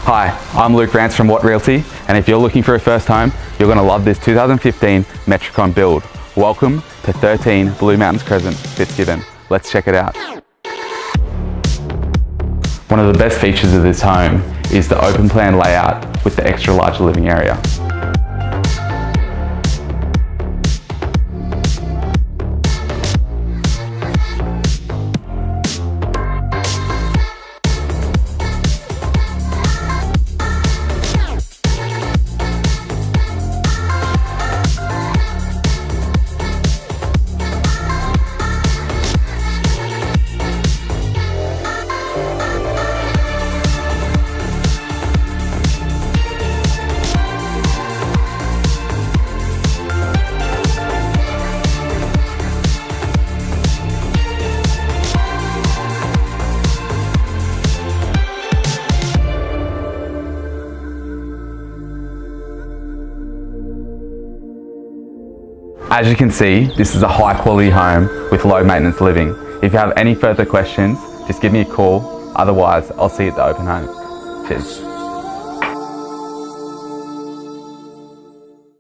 Hi, I'm Luke Rance from Realty, and if you're looking for a first home, you're going to love this 2015 Metricon build. Welcome to 13 Blue Mountains Crescent, Fitzgibbon. Let's check it out. One of the best features of this home is the open plan layout with the extra large living area. As you can see, this is a high quality home with low maintenance living. If you have any further questions, just give me a call. Otherwise, I'll see you at the open home. Cheers.